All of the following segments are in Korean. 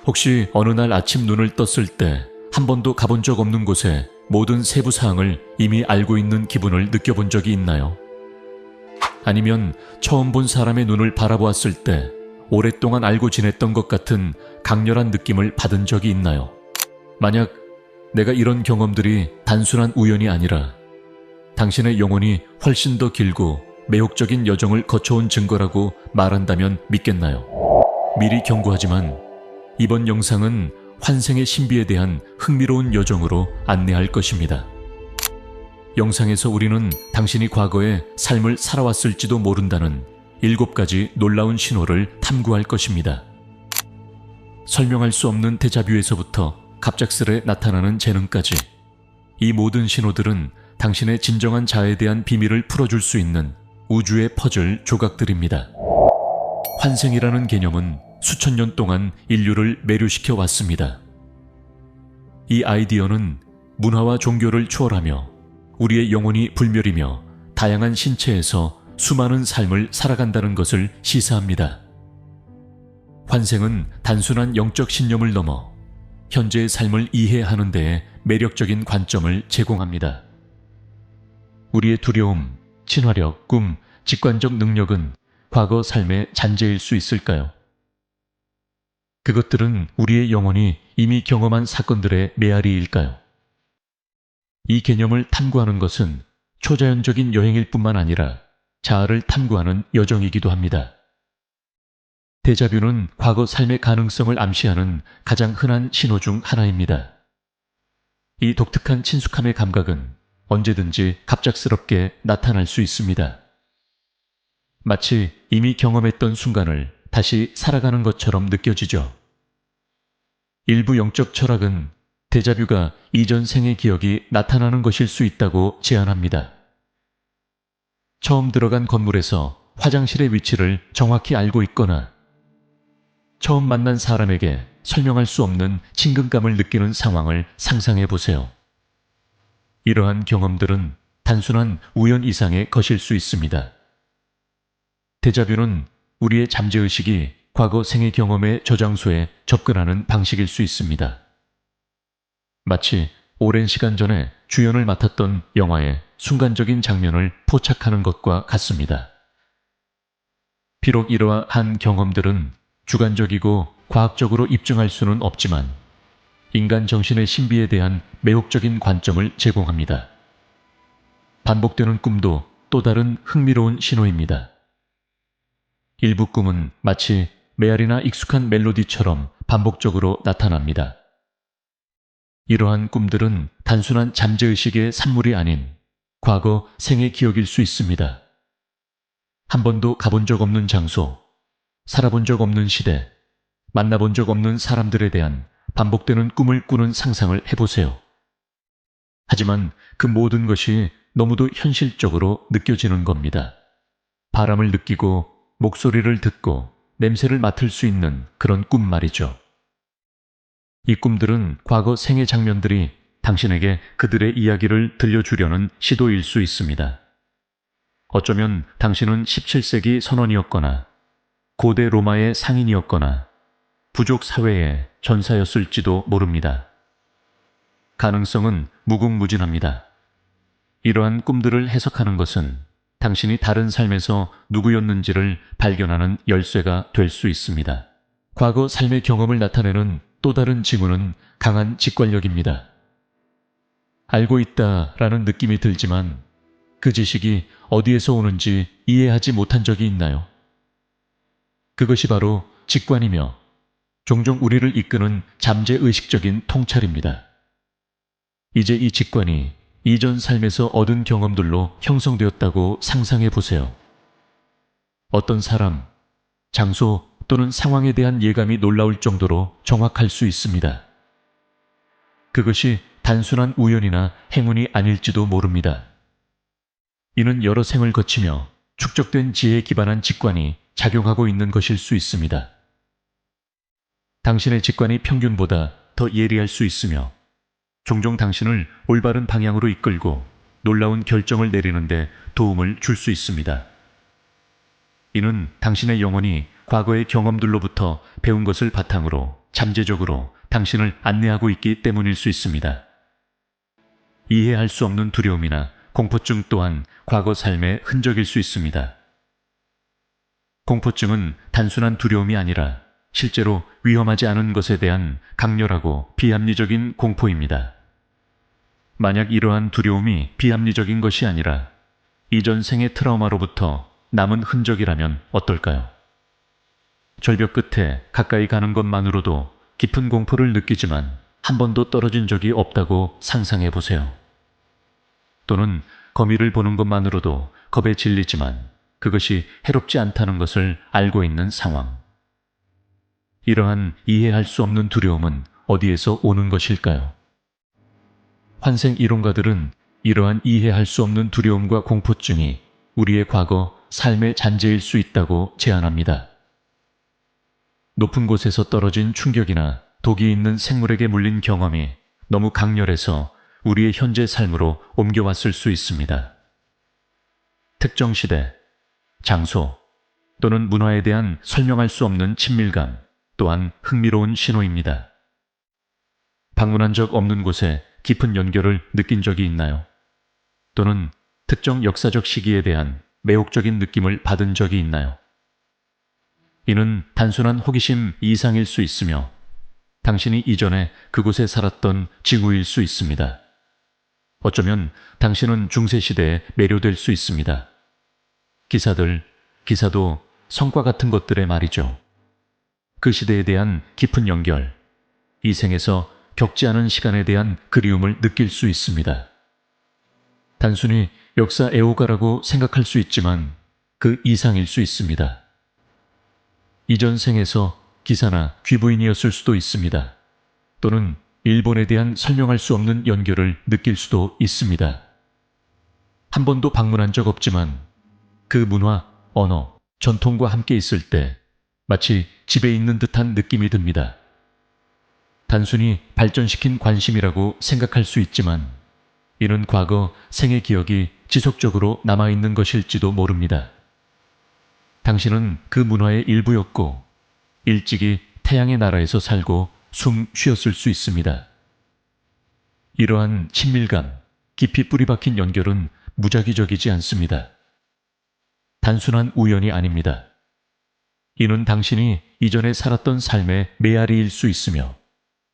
혹시 어느 날 아침 눈을 떴을 때 한 번도 가본 적 없는 곳에 모든 세부 사항을 이미 알고 있는 기분을 느껴본 적이 있나요? 아니면 처음 본 사람의 눈을 바라보았을 때 오랫동안 알고 지냈던 것 같은 강렬한 느낌을 받은 적이 있나요? 만약 내가 이런 경험들이 단순한 우연이 아니라 당신의 영혼이 훨씬 더 길고 매혹적인 여정을 거쳐온 증거라고 말한다면 믿겠나요? 미리 경고하지만 이번 영상은 환생의 신비에 대한 흥미로운 여정으로 안내할 것입니다. 영상에서 우리는 당신이 과거에 삶을 살아왔을지도 모른다는 7가지 놀라운 신호를 탐구할 것입니다. 설명할 수 없는 데자뷰에서부터 갑작스레 나타나는 재능까지 이 모든 신호들은 당신의 진정한 자아에 대한 비밀을 풀어줄 수 있는 우주의 퍼즐 조각들입니다. 환생이라는 개념은 수천 년 동안 인류를 매료시켜 왔습니다. 이 아이디어는 문화와 종교를 초월하며 우리의 영혼이 불멸이며 다양한 신체에서 수많은 삶을 살아간다는 것을 시사합니다. 환생은 단순한 영적 신념을 넘어 현재의 삶을 이해하는 데에 매력적인 관점을 제공합니다. 우리의 두려움, 친화력, 꿈, 직관적 능력은 과거 삶의 잔재일 수 있을까요? 그것들은 우리의 영혼이 이미 경험한 사건들의 메아리일까요? 이 개념을 탐구하는 것은 초자연적인 여행일 뿐만 아니라 자아를 탐구하는 여정이기도 합니다. 데자뷰는 과거 삶의 가능성을 암시하는 가장 흔한 신호 중 하나입니다. 이 독특한 친숙함의 감각은 언제든지 갑작스럽게 나타날 수 있습니다. 마치 이미 경험했던 순간을 다시 살아가는 것처럼 느껴지죠. 일부 영적 철학은 데자뷰가 이전 생의 기억이 나타나는 것일 수 있다고 제안합니다. 처음 들어간 건물에서 화장실의 위치를 정확히 알고 있거나 처음 만난 사람에게 설명할 수 없는 친근감을 느끼는 상황을 상상해 보세요. 이러한 경험들은 단순한 우연 이상의 것일 수 있습니다. 데자뷰는 우리의 잠재의식이 과거 생의 경험의 저장소에 접근하는 방식일 수 있습니다. 마치 오랜 시간 전에 주연을 맡았던 영화의 순간적인 장면을 포착하는 것과 같습니다. 비록 이러한 경험들은 주관적이고 과학적으로 입증할 수는 없지만 인간 정신의 신비에 대한 매혹적인 관점을 제공합니다. 반복되는 꿈도 또 다른 흥미로운 신호입니다. 일부 꿈은 마치 메아리나 익숙한 멜로디처럼 반복적으로 나타납니다. 이러한 꿈들은 단순한 잠재의식의 산물이 아닌 과거 생의 기억일 수 있습니다. 한 번도 가본 적 없는 장소, 살아본 적 없는 시대, 만나본 적 없는 사람들에 대한 반복되는 꿈을 꾸는 상상을 해보세요. 하지만 그 모든 것이 너무도 현실적으로 느껴지는 겁니다. 바람을 느끼고 목소리를 듣고 냄새를 맡을 수 있는 그런 꿈 말이죠. 이 꿈들은 과거 생의 장면들이 당신에게 그들의 이야기를 들려주려는 시도일 수 있습니다. 어쩌면 당신은 17세기 선원이었거나 고대 로마의 상인이었거나 부족 사회의 전사였을지도 모릅니다. 가능성은 무궁무진합니다. 이러한 꿈들을 해석하는 것은 당신이 다른 삶에서 누구였는지를 발견하는 열쇠가 될 수 있습니다. 과거 삶의 경험을 나타내는 또 다른 징후는 강한 직관력입니다. 알고 있다라는 느낌이 들지만 그 지식이 어디에서 오는지 이해하지 못한 적이 있나요? 그것이 바로 직관이며 종종 우리를 이끄는 잠재의식적인 통찰입니다. 이제 이 직관이 이전 삶에서 얻은 경험들로 형성되었다고 상상해 보세요. 어떤 사람, 장소 또는 상황에 대한 예감이 놀라울 정도로 정확할 수 있습니다. 그것이 단순한 우연이나 행운이 아닐지도 모릅니다. 이는 여러 생을 거치며 축적된 지혜에 기반한 직관이 작용하고 있는 것일 수 있습니다. 당신의 직관이 평균보다 더 예리할 수 있으며 종종 당신을 올바른 방향으로 이끌고 놀라운 결정을 내리는데 도움을 줄 수 있습니다. 이는 당신의 영혼이 과거의 경험들로부터 배운 것을 바탕으로 잠재적으로 당신을 안내하고 있기 때문일 수 있습니다. 이해할 수 없는 두려움이나 공포증 또한 과거 삶의 흔적일 수 있습니다. 공포증은 단순한 두려움이 아니라 실제로 위험하지 않은 것에 대한 강렬하고 비합리적인 공포입니다. 만약 이러한 두려움이 비합리적인 것이 아니라 이전 생의 트라우마로부터 남은 흔적이라면 어떨까요? 절벽 끝에 가까이 가는 것만으로도 깊은 공포를 느끼지만 한 번도 떨어진 적이 없다고 상상해 보세요. 또는 거미를 보는 것만으로도 겁에 질리지만 그것이 해롭지 않다는 것을 알고 있는 상황. 이러한 이해할 수 없는 두려움은 어디에서 오는 것일까요? 환생 이론가들은 이러한 이해할 수 없는 두려움과 공포증이 우리의 과거, 삶의 잔재일 수 있다고 제안합니다. 높은 곳에서 떨어진 충격이나 독이 있는 생물에게 물린 경험이 너무 강렬해서 우리의 현재 삶으로 옮겨왔을 수 있습니다. 특정 시대, 장소 또는 문화에 대한 설명할 수 없는 친밀감 또한 흥미로운 신호입니다. 방문한 적 없는 곳에 깊은 연결을 느낀 적이 있나요? 또는 특정 역사적 시기에 대한 매혹적인 느낌을 받은 적이 있나요? 이는 단순한 호기심 이상일 수 있으며 당신이 이전에 그곳에 살았던 징후일 수 있습니다. 어쩌면 당신은 중세시대에 매료될 수 있습니다. 기사도 성과 같은 것들의 말이죠. 그 시대에 대한 깊은 연결, 이 생에서 겪지 않은 시간에 대한 그리움을 느낄 수 있습니다. 단순히 역사 애호가라고 생각할 수 있지만 그 이상일 수 있습니다. 이전 생에서 기사나 귀부인이었을 수도 있습니다. 또는 일본에 대한 설명할 수 없는 연결을 느낄 수도 있습니다. 한 번도 방문한 적 없지만 그 문화, 언어, 전통과 함께 있을 때 마치 집에 있는 듯한 느낌이 듭니다. 단순히 발전시킨 관심이라고 생각할 수 있지만 이는 과거 생의 기억이 지속적으로 남아있는 것일지도 모릅니다. 당신은 그 문화의 일부였고 일찍이 태양의 나라에서 살고 숨 쉬었을 수 있습니다. 이러한 친밀감, 깊이 뿌리박힌 연결은 무작위적이지 않습니다. 단순한 우연이 아닙니다. 이는 당신이 이전에 살았던 삶의 메아리일 수 있으며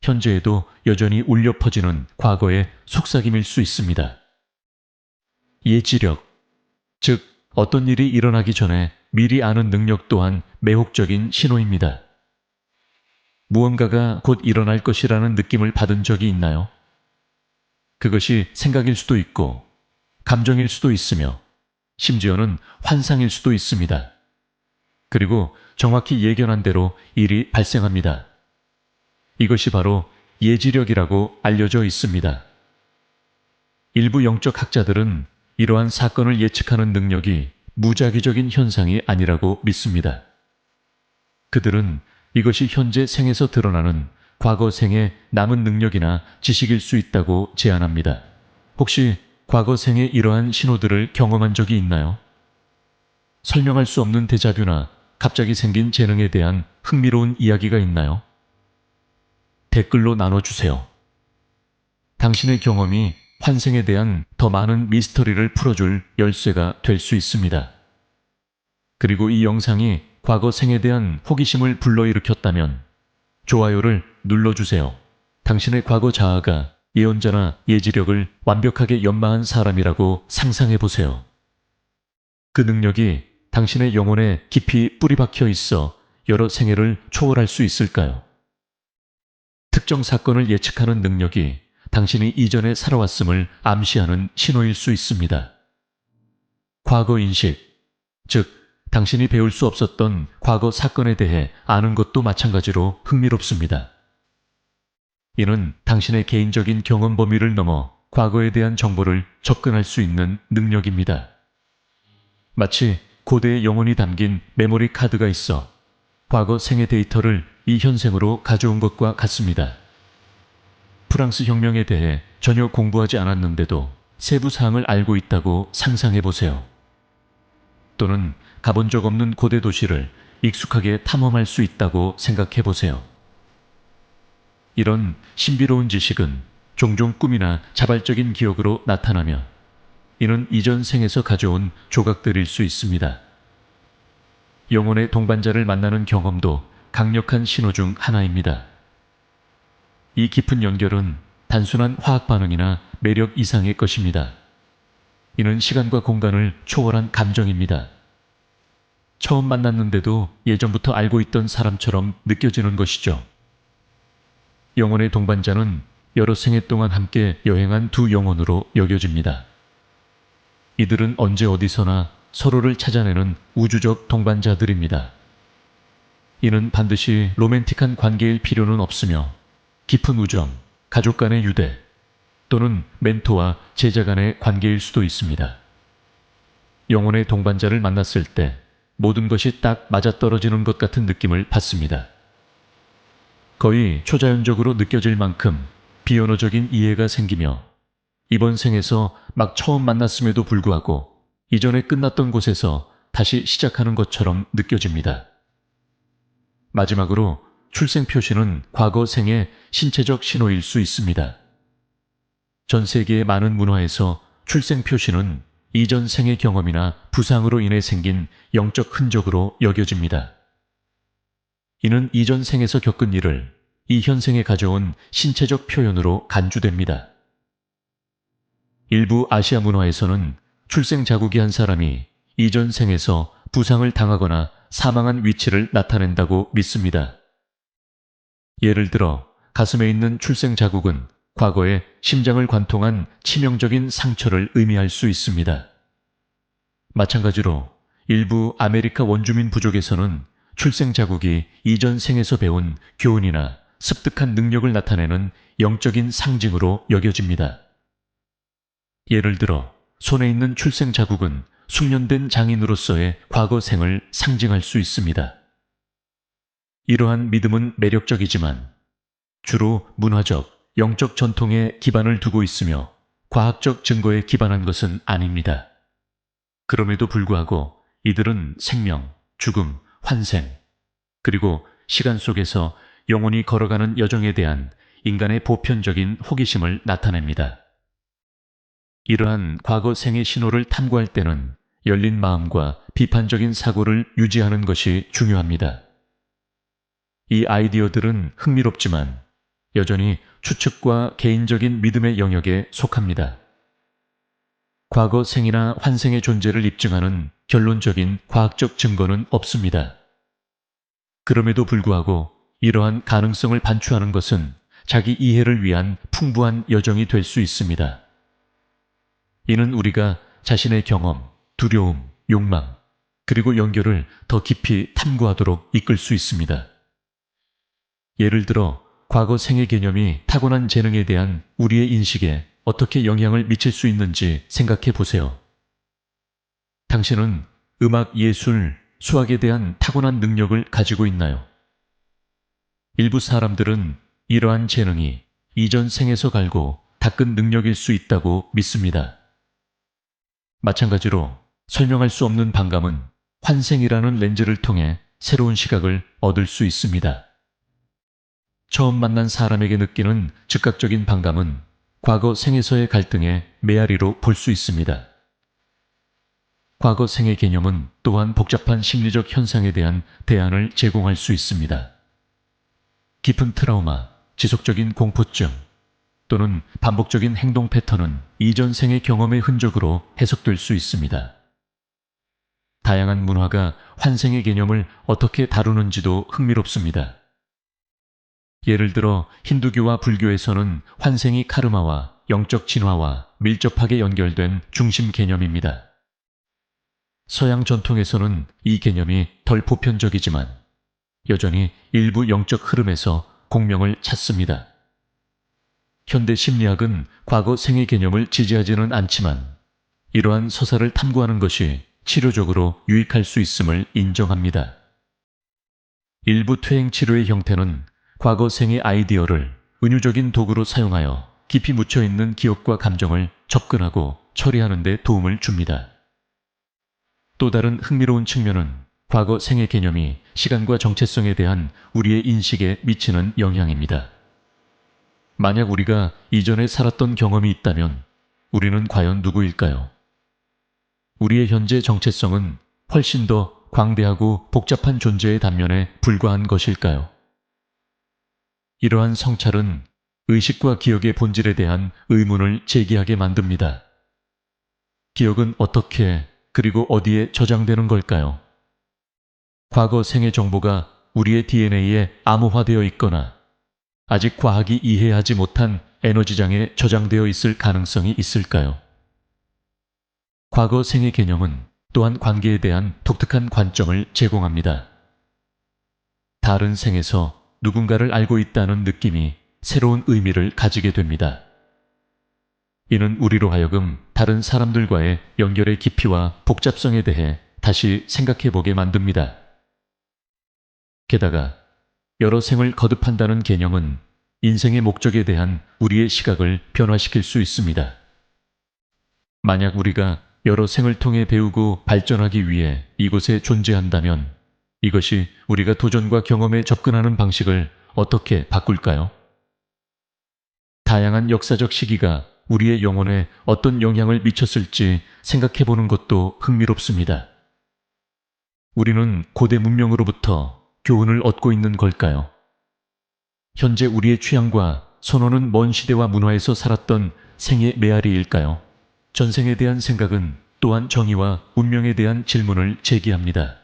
현재에도 여전히 울려 퍼지는 과거의 속삭임일 수 있습니다. 예지력, 즉 어떤 일이 일어나기 전에 미리 아는 능력 또한 매혹적인 신호입니다. 무언가가 곧 일어날 것이라는 느낌을 받은 적이 있나요? 그것이 생각일 수도 있고 감정일 수도 있으며 심지어는 환상일 수도 있습니다. 그리고 정확히 예견한 대로 일이 발생합니다. 이것이 바로 예지력이라고 알려져 있습니다. 일부 영적 학자들은 이러한 사건을 예측하는 능력이 무작위적인 현상이 아니라고 믿습니다. 그들은 이것이 현재 생에서 드러나는 과거 생의 남은 능력이나 지식일 수 있다고 제안합니다. 혹시 과거 생에 이러한 신호들을 경험한 적이 있나요? 설명할 수 없는 데자뷰나 갑자기 생긴 재능에 대한 흥미로운 이야기가 있나요? 댓글로 나눠주세요. 당신의 경험이 환생에 대한 더 많은 미스터리를 풀어줄 열쇠가 될 수 있습니다. 그리고 이 영상이 과거 생에 대한 호기심을 불러일으켰다면 좋아요를 눌러주세요. 당신의 과거 자아가 예언자나 예지력을 완벽하게 연마한 사람이라고 상상해보세요. 그 능력이 당신의 영혼에 깊이 뿌리박혀 있어 여러 생애를 초월할 수 있을까요? 특정 사건을 예측하는 능력이 당신이 이전에 살아왔음을 암시하는 신호일 수 있습니다. 과거 인식, 즉 당신이 배울 수 없었던 과거 사건에 대해 아는 것도 마찬가지로 흥미롭습니다. 이는 당신의 개인적인 경험 범위를 넘어 과거에 대한 정보를 접근할 수 있는 능력입니다. 마치 고대의 영혼이 담긴 메모리 카드가 있어 과거 생의 데이터를 이 현생으로 가져온 것과 같습니다. 프랑스 혁명에 대해 전혀 공부하지 않았는데도 세부 사항을 알고 있다고 상상해 보세요. 또는 가본 적 없는 고대 도시를 익숙하게 탐험할 수 있다고 생각해 보세요. 이런 신비로운 지식은 종종 꿈이나 자발적인 기억으로 나타나며 이는 이전 생에서 가져온 조각들일 수 있습니다. 영혼의 동반자를 만나는 경험도 강력한 신호 중 하나입니다. 이 깊은 연결은 단순한 화학 반응이나 매력 이상의 것입니다. 이는 시간과 공간을 초월한 감정입니다. 처음 만났는데도 예전부터 알고 있던 사람처럼 느껴지는 것이죠. 영혼의 동반자는 여러 생애 동안 함께 여행한 두 영혼으로 여겨집니다. 이들은 언제 어디서나 서로를 찾아내는 우주적 동반자들입니다. 이는 반드시 로맨틱한 관계일 필요는 없으며 깊은 우정, 가족 간의 유대 또는 멘토와 제자 간의 관계일 수도 있습니다. 영혼의 동반자를 만났을 때 모든 것이 딱 맞아떨어지는 것 같은 느낌을 받습니다. 거의 초자연적으로 느껴질 만큼 비언어적인 이해가 생기며 이번 생에서 막 처음 만났음에도 불구하고 이전에 끝났던 곳에서 다시 시작하는 것처럼 느껴집니다. 마지막으로 출생 표시는 과거 생의 신체적 신호일 수 있습니다. 전 세계의 많은 문화에서 출생 표시는 이전 생의 경험이나 부상으로 인해 생긴 영적 흔적으로 여겨집니다. 이는 이전 생에서 겪은 일을 이 현생에 가져온 신체적 표현으로 간주됩니다. 일부 아시아 문화에서는 출생 자국이 한 사람이 이전 생에서 부상을 당하거나 사망한 위치를 나타낸다고 믿습니다. 예를 들어 가슴에 있는 출생 자국은 과거에 심장을 관통한 치명적인 상처를 의미할 수 있습니다. 마찬가지로 일부 아메리카 원주민 부족에서는 출생 자국이 이전 생에서 배운 교훈이나 습득한 능력을 나타내는 영적인 상징으로 여겨집니다. 예를 들어 손에 있는 출생 자국은 숙련된 장인으로서의 과거 생을 상징할 수 있습니다. 이러한 믿음은 매력적이지만 주로 문화적, 영적 전통에 기반을 두고 있으며 과학적 증거에 기반한 것은 아닙니다. 그럼에도 불구하고 이들은 생명, 죽음, 환생, 그리고 시간 속에서 영원히 걸어가는 여정에 대한 인간의 보편적인 호기심을 나타냅니다. 이러한 과거 생의 신호를 탐구할 때는 열린 마음과 비판적인 사고를 유지하는 것이 중요합니다. 이 아이디어들은 흥미롭지만 여전히 추측과 개인적인 믿음의 영역에 속합니다. 과거 생이나 환생의 존재를 입증하는 결론적인 과학적 증거는 없습니다. 그럼에도 불구하고 이러한 가능성을 반추하는 것은 자기 이해를 위한 풍부한 여정이 될 수 있습니다. 이는 우리가 자신의 경험, 두려움, 욕망, 그리고 연결을 더 깊이 탐구하도록 이끌 수 있습니다. 예를 들어 과거 생의 개념이 타고난 재능에 대한 우리의 인식에 어떻게 영향을 미칠 수 있는지 생각해 보세요. 당신은 음악, 예술, 수학에 대한 타고난 능력을 가지고 있나요? 일부 사람들은 이러한 재능이 이전 생에서 갈고 닦은 능력일 수 있다고 믿습니다. 마찬가지로 설명할 수 없는 반감은 환생이라는 렌즈를 통해 새로운 시각을 얻을 수 있습니다. 처음 만난 사람에게 느끼는 즉각적인 반감은 과거 생에서의 갈등의 메아리로 볼 수 있습니다. 과거 생의 개념은 또한 복잡한 심리적 현상에 대한 대안을 제공할 수 있습니다. 깊은 트라우마, 지속적인 공포증 또는 반복적인 행동 패턴은 이전 생의 경험의 흔적으로 해석될 수 있습니다. 다양한 문화가 환생의 개념을 어떻게 다루는지도 흥미롭습니다. 예를 들어 힌두교와 불교에서는 환생이 카르마와 영적 진화와 밀접하게 연결된 중심 개념입니다. 서양 전통에서는 이 개념이 덜 보편적이지만 여전히 일부 영적 흐름에서 공명을 찾습니다. 현대 심리학은 과거 생의 개념을 지지하지는 않지만 이러한 서사를 탐구하는 것이 치료적으로 유익할 수 있음을 인정합니다. 일부 퇴행 치료의 형태는 과거 생의 아이디어를 은유적인 도구로 사용하여 깊이 묻혀있는 기억과 감정을 접근하고 처리하는 데 도움을 줍니다. 또 다른 흥미로운 측면은 과거 생의 개념이 시간과 정체성에 대한 우리의 인식에 미치는 영향입니다. 만약 우리가 이전에 살았던 경험이 있다면 우리는 과연 누구일까요? 우리의 현재 정체성은 훨씬 더 광대하고 복잡한 존재의 단면에 불과한 것일까요? 이러한 성찰은 의식과 기억의 본질에 대한 의문을 제기하게 만듭니다. 기억은 어떻게 그리고 어디에 저장되는 걸까요? 과거 생의 정보가 우리의 DNA에 암호화되어 있거나 아직 과학이 이해하지 못한 에너지장에 저장되어 있을 가능성이 있을까요? 과거 생의 개념은 또한 관계에 대한 독특한 관점을 제공합니다. 다른 생에서 누군가를 알고 있다는 느낌이 새로운 의미를 가지게 됩니다. 이는 우리로 하여금 다른 사람들과의 연결의 깊이와 복잡성에 대해 다시 생각해 보게 만듭니다. 게다가 여러 생을 거듭한다는 개념은 인생의 목적에 대한 우리의 시각을 변화시킬 수 있습니다. 만약 우리가 여러 생을 통해 배우고 발전하기 위해 이곳에 존재한다면 이것이 우리가 도전과 경험에 접근하는 방식을 어떻게 바꿀까요? 다양한 역사적 시기가 우리의 영혼에 어떤 영향을 미쳤을지 생각해 보는 것도 흥미롭습니다. 우리는 고대 문명으로부터 교훈을 얻고 있는 걸까요? 현재 우리의 취향과 선호는 먼 시대와 문화에서 살았던 생의 메아리일까요? 전생에 대한 생각은 또한 정의와 운명에 대한 질문을 제기합니다.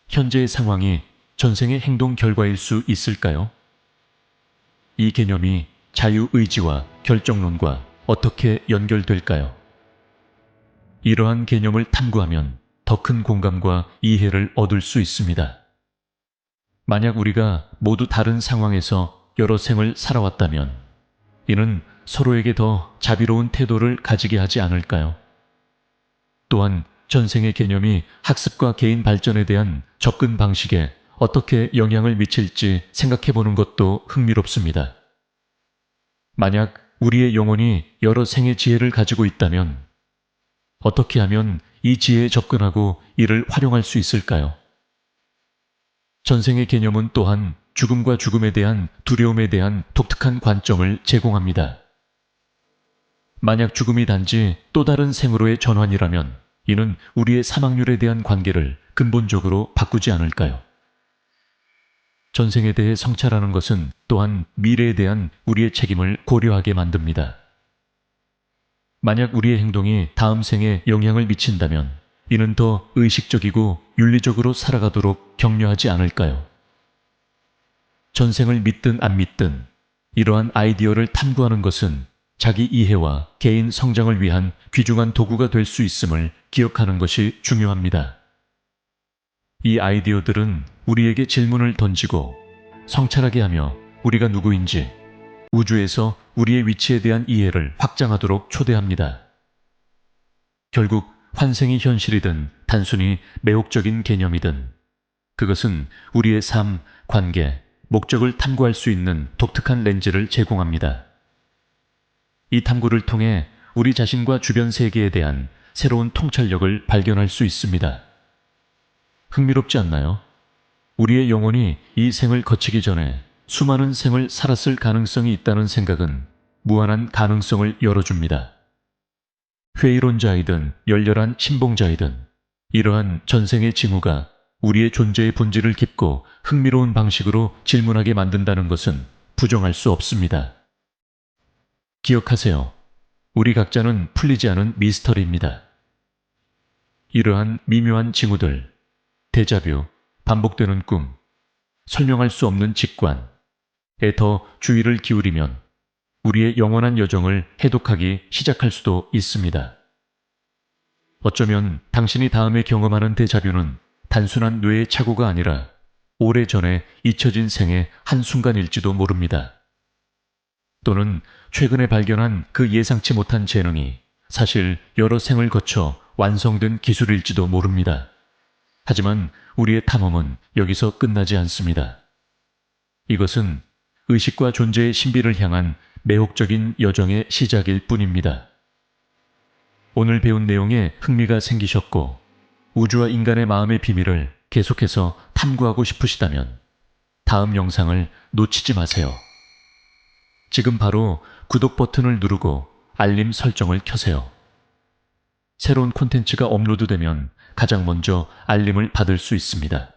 현재의 상황이 전생의 행동 결과일 수 있을까요? 이 개념이 자유의지와 결정론과 어떻게 연결될까요? 이러한 개념을 탐구하면 더 큰 공감과 이해를 얻을 수 있습니다. 만약 우리가 모두 다른 상황에서 여러 생을 살아왔다면 이는 서로에게 더 자비로운 태도를 가지게 하지 않을까요? 또한 전생의 개념이 학습과 개인 발전에 대한 접근 방식에 어떻게 영향을 미칠지 생각해 보는 것도 흥미롭습니다. 만약 우리의 영혼이 여러 생의 지혜를 가지고 있다면 어떻게 하면 이 지혜에 접근하고 이를 활용할 수 있을까요? 전생의 개념은 또한 죽음과 죽음에 대한 두려움에 대한 독특한 관점을 제공합니다. 만약 죽음이 단지 또 다른 생으로의 전환이라면 이는 우리의 사망률에 대한 관계를 근본적으로 바꾸지 않을까요? 전생에 대해 성찰하는 것은 또한 미래에 대한 우리의 책임을 고려하게 만듭니다. 만약 우리의 행동이 다음 생에 영향을 미친다면 이는 더 의식적이고 윤리적으로 살아가도록 격려하지 않을까요? 전생을 믿든 안 믿든 이러한 아이디어를 탐구하는 것은 자기 이해와 개인 성장을 위한 귀중한 도구가 될 수 있음을 기억하는 것이 중요합니다. 이 아이디어들은 우리에게 질문을 던지고 성찰하게 하며 우리가 누구인지 우주에서 우리의 위치에 대한 이해를 확장하도록 초대합니다. 결국 환생이 현실이든 단순히 매혹적인 개념이든 그것은 우리의 삶, 관계, 목적을 탐구할 수 있는 독특한 렌즈를 제공합니다. 이 탐구를 통해 우리 자신과 주변 세계에 대한 새로운 통찰력을 발견할 수 있습니다. 흥미롭지 않나요? 우리의 영혼이 이 생을 거치기 전에 수많은 생을 살았을 가능성이 있다는 생각은 무한한 가능성을 열어줍니다. 회의론자이든 열렬한 친봉자이든 이러한 전생의 징후가 우리의 존재의 본질을 깊고 흥미로운 방식으로 질문하게 만든다는 것은 부정할 수 없습니다. 기억하세요. 우리 각자는 풀리지 않은 미스터리입니다. 이러한 미묘한 징후들, 데자뷰, 반복되는 꿈, 설명할 수 없는 직관에 더 주의를 기울이면 우리의 영원한 여정을 해독하기 시작할 수도 있습니다. 어쩌면 당신이 다음에 경험하는 데자뷰는 단순한 뇌의 착오가 아니라 오래전에 잊혀진 생의 한순간일지도 모릅니다. 또는 최근에 발견한 그 예상치 못한 재능이 사실 여러 생을 거쳐 완성된 기술일지도 모릅니다. 하지만 우리의 탐험은 여기서 끝나지 않습니다. 이것은 의식과 존재의 신비를 향한 매혹적인 여정의 시작일 뿐입니다. 오늘 배운 내용에 흥미가 생기셨고 우주와 인간의 마음의 비밀을 계속해서 탐구하고 싶으시다면 다음 영상을 놓치지 마세요. 지금 바로 구독 버튼을 누르고 알림 설정을 켜세요. 새로운 콘텐츠가 업로드되면 가장 먼저 알림을 받을 수 있습니다.